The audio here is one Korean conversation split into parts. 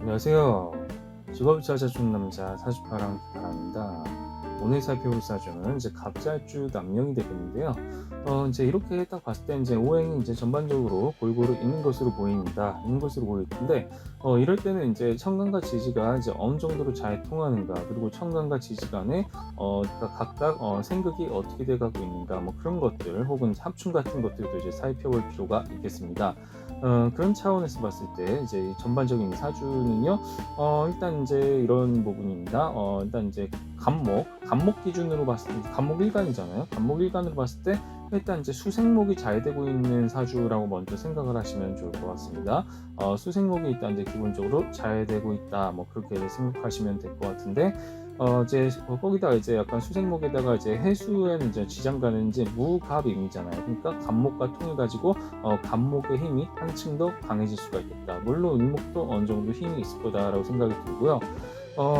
안녕하세요. 직업을 찾아준 남자 사주파랑 파랑입니다. 오늘 살펴볼 사주는 이제 갑잘주 남령이 되겠는데요. 이제 이렇게 딱 봤을 때 이제 오행이 이제 전반적으로 골고루 있는 것으로 보입니다. 있는 것으로 보일 텐데, 이럴 때는 이제 천간과 지지가 이제 어느 정도로 잘 통하는가, 그리고 천간과 지지 간에 그러니까 각각 생각이 어떻게 돼가고 있는가, 뭐 그런 것들 혹은 합충 같은 것들도 이제 살펴볼 필요가 있겠습니다. 그런 차원에서 봤을 때 이제 이 전반적인 사주는요, 일단 이제 이런 부분입니다. 일단 이제 간목 기준으로 봤을 때 간목 일간이잖아요. 간목 일간으로 봤을 때 일단 이제 수생목이 잘 되고 있는 사주라고 먼저 생각을 하시면 좋을 것 같습니다. 수생목이 일단 이제 기본적으로 잘 되고 있다, 뭐 그렇게 생각하시면 될 것 같은데, 이제 거기다가 이제 약간 수생목에다가 이제 해수에는 이제 지장간은 이제 무갑임이잖아요. 그러니까 간목과 통해 가지고 간목의 힘이 한층 더 강해질 수가 있겠다. 물론 을목도 어느 정도 힘이 있을 거다라고 생각이 들고요.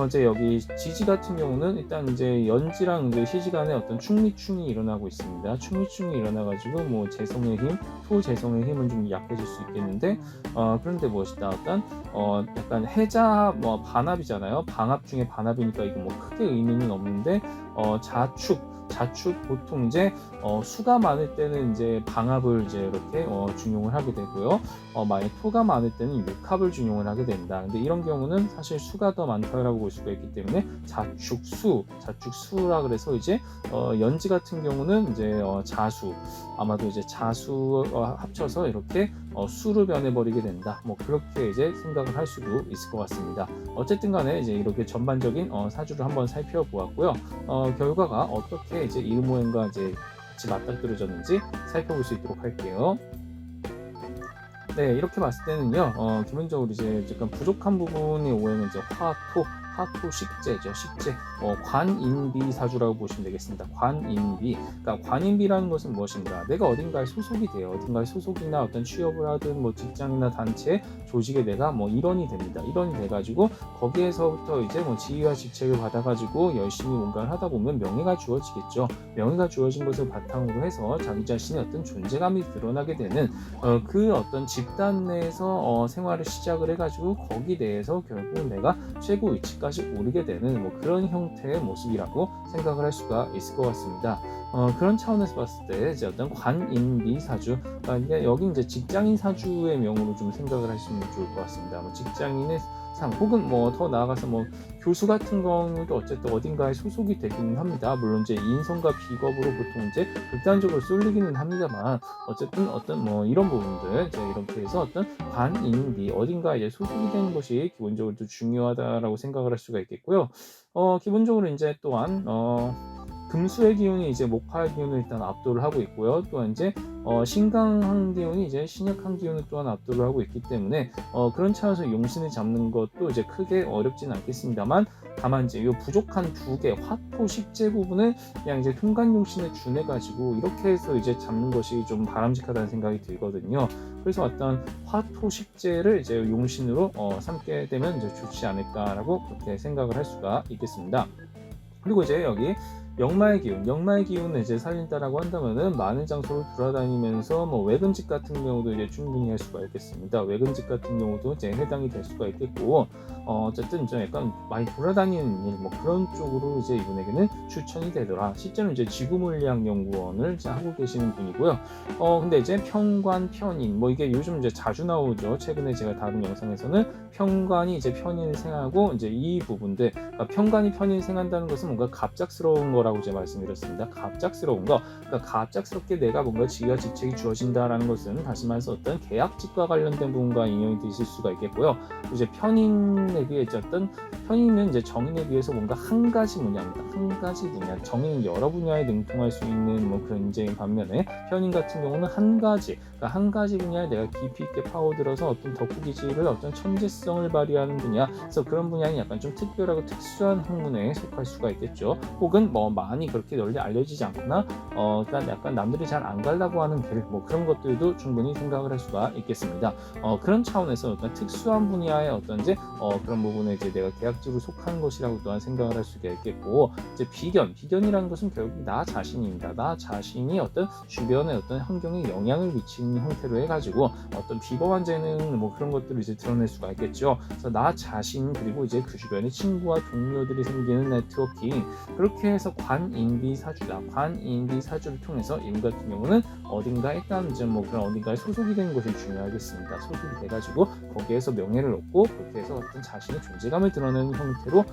이제 여기 지지 같은 경우는 일단 이제 연지랑 이제 시지 간에 어떤 충미충이 일어나고 있습니다. 충미충이 일어나가지고 뭐 재성의 힘, 토 재성의 힘은 좀 약해질 수 있겠는데, 그런데 무엇이다 어떤 약간 해자 뭐 반합이잖아요. 방합 중에 반합이니까 이거 뭐 크게 의미는 없는데, 자축 보통 이제 수가 많을 때는 이제 방합을 이제 이렇게 준용을 하게 되고요. 만약 토가 많을 때는 육합을 준용을 하게 된다. 근데 이런 경우는 사실 수가 더 많다라고 볼 수가 있기 때문에 자축수라 그래서 이제 연지 같은 경우는 이제 자수, 아마도 이제 자수 합쳐서 이렇게 수로 변해버리게 된다. 뭐 그렇게 이제 생각을 할 수도 있을 것 같습니다. 어쨌든 간에 이제 이렇게 전반적인 사주를 한번 살펴보았고요. 결과가 어떻게 이제 일모행과 이제 같이 맞닥뜨려졌는지 살펴볼 수 있도록 할게요. 네, 이렇게 봤을 때는요, 기본적으로 이제 약간 부족한 부분의 오행은 이제 화토 식재죠. 식재. 관인비 사주라고 보시면 되겠습니다. 관인비. 그러니까 관인비라는 것은 무엇인가? 내가 어딘가에 소속이 돼요. 어딘가에 소속이나 어떤 취업을 하든 뭐 직장이나 단체, 조직에 내가 뭐 일원이 됩니다. 일원이 돼가지고 거기에서부터 이제 뭐 지위와 직책을 받아가지고 열심히 뭔가를 하다 보면 명예가 주어지겠죠. 명예가 주어진 것을 바탕으로 해서 자기 자신의 어떤 존재감이 드러나게 되는 그 어떤 집단 내에서 생활을 시작을 해가지고 거기 내에서 결국 내가 최고 위치까지 오르게 되는 뭐 그런 형태의 모습이라고 생각을 할 수가 있을 것 같습니다. 그런 차원에서 봤을 때 이제 어떤 관인비 사주, 그러니까 여기 이제 직장인 사주의 명으로 좀 생각을 하시면 좋을 것 같습니다. 뭐 직장인의 상 혹은 뭐 더 나아가서 뭐 교수 같은 경우도 어쨌든 어딘가에 소속이 되기는 합니다. 물론 이제 인성과 비겁으로 보통 이제 극단적으로 쏠리기는 합니다만, 어쨌든 어떤 뭐 이런 부분들 이제 이렇게 해서 어떤 관인비 어딘가 이제 소속이 되는 것이 기본적으로 또 중요하다라고 생각을 할 수가 있겠고요. 기본적으로 이제 또한 금수의 기운이 이제 목화의 기운을 일단 압도를 하고 있고요. 또한 이제 신강한 기운이 이제 신약한 기운을 또한 압도를 하고 있기 때문에 그런 차원에서 용신을 잡는 것도 이제 크게 어렵진 않겠습니다만, 다만 이제 이 부족한 두 개 화토 식재 부분을 그냥 이제 통간 용신을 준해 가지고 이렇게 해서 이제 잡는 것이 좀 바람직하다는 생각이 들거든요. 그래서 어떤 화토 식재를 이제 용신으로 삼게 되면 이제 좋지 않을까라고 그렇게 생각을 할 수가 있겠습니다. 그리고 이제 여기 역마의 기운을 이제 살린다라고 한다면은 많은 장소를 돌아다니면서 뭐 외근직 같은 경우도 이제 충분히 할 수가 있겠습니다. 외근직 같은 경우도 이제 해당이 될 수가 있겠고, 어쨌든 좀 약간 많이 돌아다니는 일, 뭐 그런 쪽으로 이제 이분에게는 추천이 되더라. 실제로 이제 지구물리학연구원을 이제 하고 계시는 분이고요. 근데 이제 편관, 편인, 뭐 이게 요즘 이제 자주 나오죠. 최근에 제가 다룬 영상에서는 편관이 이제 편인을 생하고 이제 이 부분들, 그러니까 편관이 편인을 생한다는 것은 뭔가 갑작스러운 거라고 제가 말씀드렸습니다. 갑작스러운 거, 그러니까 갑작스럽게 내가 뭔가 지위와 직책이 주어진다라는 것은 다시 말해서 어떤 계약직과 관련된 부분과 인연이 되실 수가 있겠고요. 이제 편인에 비해 어떤 편인은 이제 정인에 비해서 뭔가 한 가지 분야입니다. 한 가지 분야. 정인은 여러 분야에 능통할 수 있는 뭐 그런 인재인 반면에 편인 같은 경우는 한 가지, 그러니까 한 가지 분야에 내가 깊이 있게 파고들어서 어떤 덕후기질을 어떤 천재성을 발휘하는 분야, 그래서 그런 분야는 약간 좀 특별하고 특수한 학문에 속할 수가 있겠죠. 혹은 뭐 많이 그렇게 널리 알려지지 않거나 그러니까 약간 남들이 잘 안 가려고 하는 길, 뭐 그런 것들도 충분히 생각을 할 수가 있겠습니다. 그런 차원에서 어떤 특수한 분야의 어떤 이제 그런 부분에 이제 내가 계약 제작지로 속하는 것이라고 또한 생각을 할 수가 있겠고, 이제 비견이라는 것은 결국 나 자신입니다. 나 자신이 어떤 주변의 어떤 환경에 영향을 미치는 형태로 해가지고 어떤 비범한 재능 뭐 그런 것들을 이제 드러낼 수가 있겠죠. 그래서 나 자신 그리고 이제 그 주변의 친구와 동료들이 생기는 네트워킹, 그렇게 해서 관인비사주다. 관인비사주를 통해서 이분 같은 경우는 어딘가에 일단 이제 뭐 그런 어딘가에 소속이 되는 것이 중요하겠습니다. 소속이 돼가지고 거기에서 명예를 얻고 그렇게 해서 어떤 자신의 존재감을 드러내는 형태로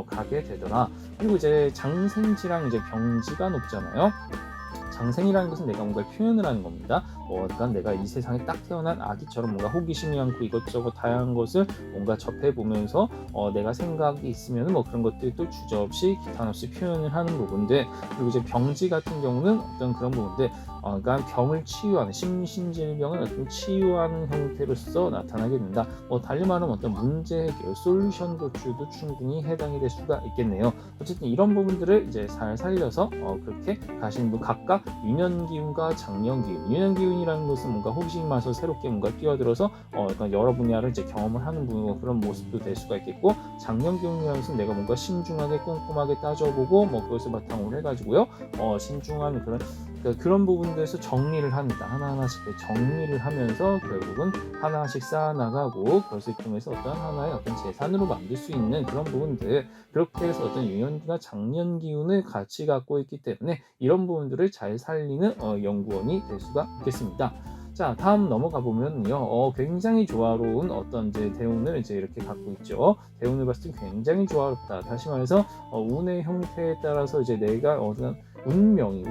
가게 되더라. 그리고 이제 장생지랑 이제 병지가 높잖아요. 장생이라는 것은 내가 뭔가 표현을 하는 겁니다. 그러니까 내가 이 세상에 딱 태어난 아기처럼 뭔가 호기심이 많고 이것저것 다양한 것을 뭔가 접해보면서 내가 생각이 있으면 뭐 그런 것들이 또 주저없이 기탄없이 표현을 하는 부분들. 그리고 이제 병지 같은 경우는 어떤 그런 부분들, 그러니까 병을 치유하는, 심신질병을 어떤 치유하는 형태로서 나타나게 된다. 달리 말하면 어떤 문제 해결, 솔루션 도출도 충분히 해당이 될 수가 있겠네요. 어쨌든 이런 부분들을 이제 잘 살려서 그렇게 가시는 분 각각 유년기운과 장년기운. 유년기운이라는 것은 뭔가 호기심이 많아서 새롭게 뭔가 뛰어들어서 그러니까 여러 분야를 이제 경험을 하는 그런 모습도 될 수가 있겠고, 장년기운이라는 것은 내가 뭔가 신중하게 꼼꼼하게 따져보고 뭐 그것을 바탕으로 해가지고요, 신중한 그런 부분들에서 정리를 합니다. 하나하나씩 정리를 하면서 결국은 하나씩 쌓아나가고 그것을 통해서 어떤 하나의 어떤 재산으로 만들 수 있는 그런 부분들, 그렇게 해서 어떤 유년기나 장년 기운을 같이 갖고 있기 때문에 이런 부분들을 잘 살리는 연구원이 될 수가 있겠습니다. 자, 다음 넘어가 보면요, 굉장히 조화로운 어떤 이제 대운을 이제 이렇게 갖고 있죠. 대운을 봤을 때 굉장히 조화롭다. 다시 말해서 운의 형태에 따라서 이제 내가 어떤 운명이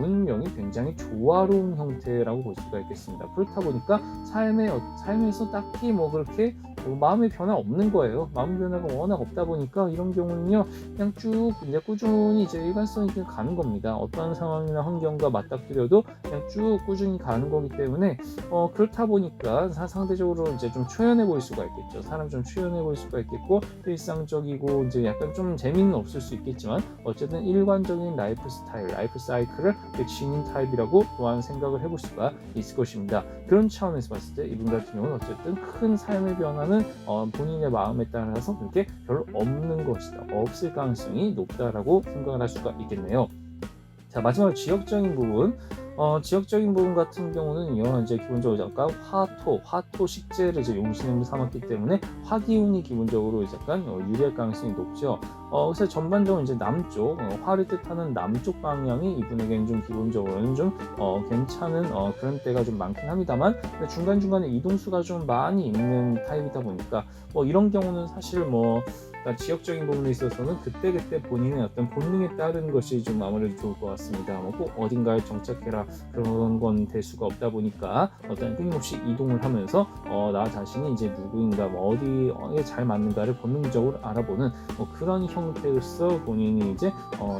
굉장히 조화로운 형태라고 볼 수가 있겠습니다. 그렇다 보니까 삶에서 딱히 뭐 그렇게 마음의 변화 없는 거예요. 마음 변화가 워낙 없다 보니까 이런 경우는요, 그냥 쭉 이제 꾸준히 이제 일관성 있게 가는 겁니다. 어떠한 상황이나 환경과 맞닥뜨려도 그냥 쭉 꾸준히 가는 거기 때문에 그렇다 보니까 상대적으로 이제 좀 초연해 보일 수가 있겠죠. 사람 좀 초연해 보일 수가 있겠고, 일상적이고 이제 약간 좀 재미는 없을 수 있겠지만 어쨌든 일관적인 라이프 스타일, 라이프 사이클을 지닌 타입이라고 또한 생각을 해볼 수가 있을 것입니다. 그런 차원에서 봤을 때 이분 같은 경우는 어쨌든 큰 삶의 변화는 본인의 마음에 따라서 그렇게 별로 없는 것이다. 없을 가능성이 높다라고 생각을 할 수가 있겠네요. 자, 마지막으로 지역적인 부분. 지역적인 부분 같은 경우는요, 이제 기본적으로 약간 화토 식재를 이제 용신으로 삼았기 때문에 화기운이 기본적으로 약간 유리할 가능성이 높죠. 그래서 전반적으로 이제 남쪽, 화를 뜻하는 남쪽 방향이 이분에게는 좀 기본적으로는 좀 괜찮은 그런 때가 좀 많긴 합니다만, 중간중간에 이동수가 좀 많이 있는 타입이다 보니까 이런 경우는 사실 그러니까 지역적인 부분에 있어서는 그때그때 본인의 어떤 본능에 따른 것이 좀 아무래도 좋을 것 같습니다. 꼭 어딘가에 정착해라 그런 건 될 수가 없다 보니까 어떤 끊임없이 이동을 하면서 나 자신이 이제 누구인가, 어디에 잘 맞는가를 본능적으로 알아보는 그런 형태로서 본인이 이제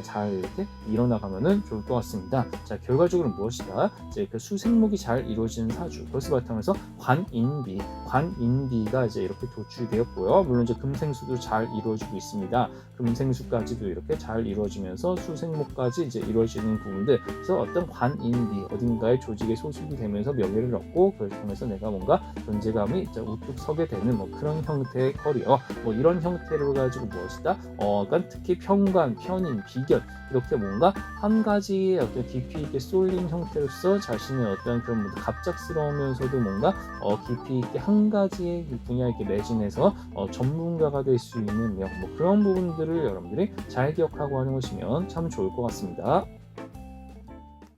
잘 이렇게 일어나가면은 좋을 것 같습니다. 자, 결과적으로 무엇이다? 이제 그 수생목이 잘 이루어지는 사주, 그것을 바탕으로 관인비가 이제 이렇게 도출되었고요. 물론 이제 금생수도 잘 이루어지고 있습니다. 금생수까지도 이렇게 잘 이루어지면서 수생목까지 이제 이루어지는 부분들, 그래서 어떤 관인비, 어딘가의 조직에 소속이 되면서 명예를 얻고 그걸 통해서 내가 뭔가 존재감이 우뚝 서게 되는 그런 형태의 커리어, 이런 형태를 가지고 무엇이다? 그러니까 특히 편관, 편인, 비견, 이렇게 뭔가 한 가지의 어떤 깊이 있게 쏠린 형태로서 자신의 어떤 그런 갑작스러우면서도 뭔가 깊이 있게 한 가지의 분야에 이렇게 매진해서 전문가가 될 수 있는 그런 부분들을 여러분들이 잘 기억하고 활용하시면 참 좋을 것 같습니다.